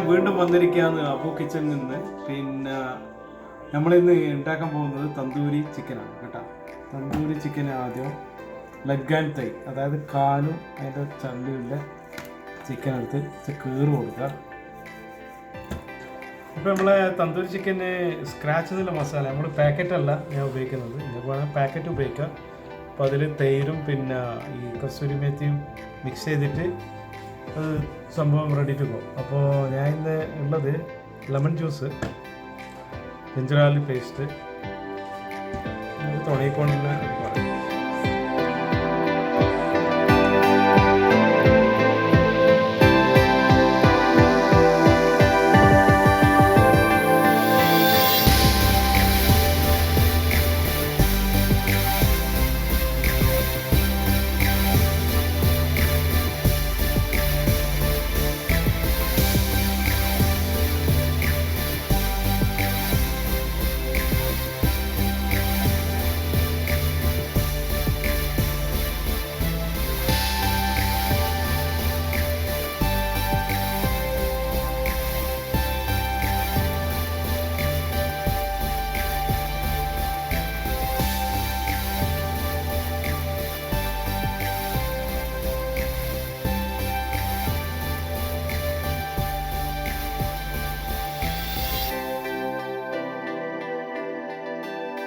വീണ്ടും വന്നിരിക്കുകയാണ് അബു കിച്ചണിൽ നിന്ന്. പിന്നെ നമ്മളിന്ന് ഉണ്ടാക്കാൻ പോകുന്നത് തന്തൂരി ചിക്കനാണ് കേട്ടോ. തന്തൂരി ചിക്കൻ ആദ്യം ലെഗ് ആൻഡ് തൈ, അതായത് കാലും അതിൻ്റെ ചള്ളിയുള്ള ചിക്കൻ എടുത്ത് കീറ് കൊടുക്കുക. ഇപ്പോൾ നമ്മളെ തന്തൂരി ചിക്കന് സ്ക്രാച്ച് എന്നുള്ള മസാല നമ്മൾ പാക്കറ്റല്ല ഞാൻ ഉപയോഗിക്കുന്നത്, നിങ്ങൾക്ക് വേണമെങ്കിൽ പാക്കറ്റ് ഉപയോഗിക്കാം. അപ്പോൾ അതിൽ തൈരും പിന്നെ ഈ കസൂരി മേത്തിയും മിക്സ് ചെയ്തിട്ട് അത് സംഭവം റെഡി ടു ഗോ. അപ്പോൾ ഞാൻ ഇന്ന് ഉള്ളത് lemon juice, ginger garlic paste, തുടങ്ങിക്കൊണ്ടുള്ള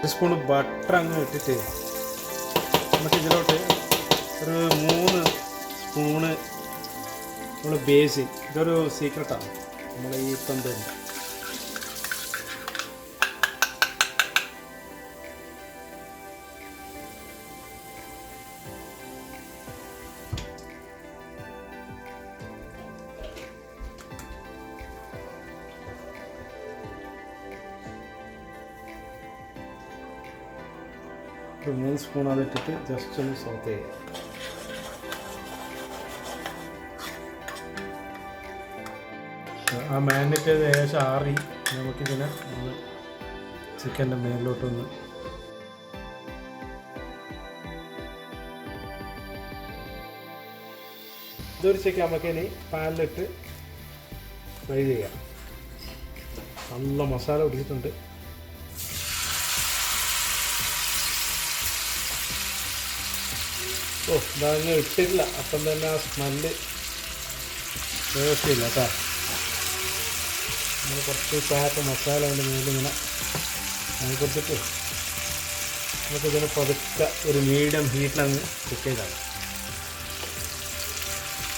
ഒരു സ്പൂണ് ബട്ടർ അങ്ങ് ഇട്ടിട്ട് നമുക്ക് ഇതിലോട്ട് ഒരു 3 സ്പൂണ് നമ്മൾ ബേസിൻ, ഇതൊരു സീക്രട്ടാണ് നമ്മൾ ഈ തന്തൂരി. ഒരു 3 സ്പൂൺ അതിട്ടിട്ട് ജസ്റ്റ് ഒന്ന് സോട്ട് ചെയ്യുക. ആ മാരിനേറ്റ് ചെയ്ത് ഏകദേശം ആറി നമുക്കിതിനെ ഒന്ന് ചിക്കൻ്റെ മേലിലോട്ടൊന്ന് ഇതൊരു ചിക്കൻ നമുക്കിനി പാനിലിട്ട് ഫ്രൈ ചെയ്യാം. നല്ല മസാല പിടിച്ചിട്ടുണ്ട്. ഓ, ഇതങ്ങ് ഇട്ടില്ല, അപ്പം തന്നെ ആ സ്മെല്ല് വ്യവസ്ഥയില്ല കേട്ടോ. നമ്മൾ കുറച്ച് പാക്ക് മസാല അതിൻ്റെ മേലിങ്ങനെ അതിനെ കൊടുത്തിട്ട് നമുക്കിതിനെ പതുക്കെ ഒരു മീഡിയം ഹീറ്റിലങ്ങ് കുക്ക് ചെയ്താണ്.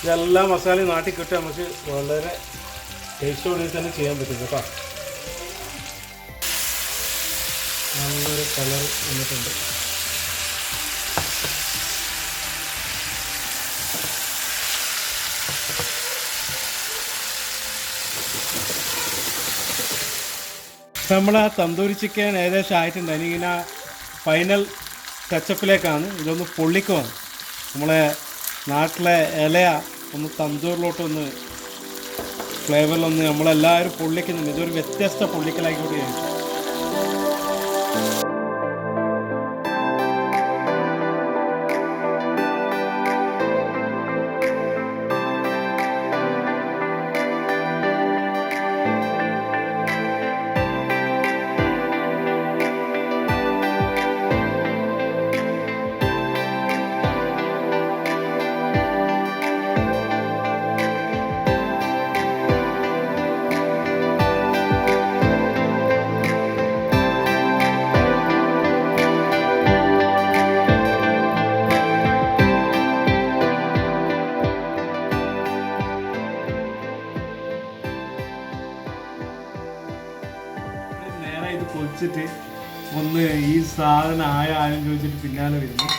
ഇതെല്ലാം മസാലയും നാട്ടിൽ കിട്ടുക നമുക്ക് വളരെ ടേസ്റ്റോടെ തന്നെ ചെയ്യാൻ പറ്റും കേട്ടോ. നല്ലൊരു കളർ വന്നിട്ടുണ്ട്. നമ്മൾ ആ തന്തൂരി ചിക്കൻ ഏകദേശം ആയിട്ടുണ്ട്. അതിനിങ്ങനെ ഫൈനൽ ടച്ചപ്പിലേക്കാണ്. ഇതൊന്ന് പൊള്ളിക്കുവാണ്. നമ്മളെ നാട്ടിലെ ഇലയ ഒന്ന് തന്തൂരിലോട്ടൊന്ന് ഫ്ലേവറിലൊന്ന് നമ്മളെല്ലാവരും പൊള്ളിക്കുന്നുണ്ട്. ഇതൊരു വ്യത്യസ്ത പൊള്ളിക്കലായിക്കോട്ടെ ഞാൻ. ഇത് പൊളിച്ചിട്ട് ഒന്ന് ഈ സാധനം ആരും ചോദിച്ചിട്ട് പിന്നാലെ വരുന്നു.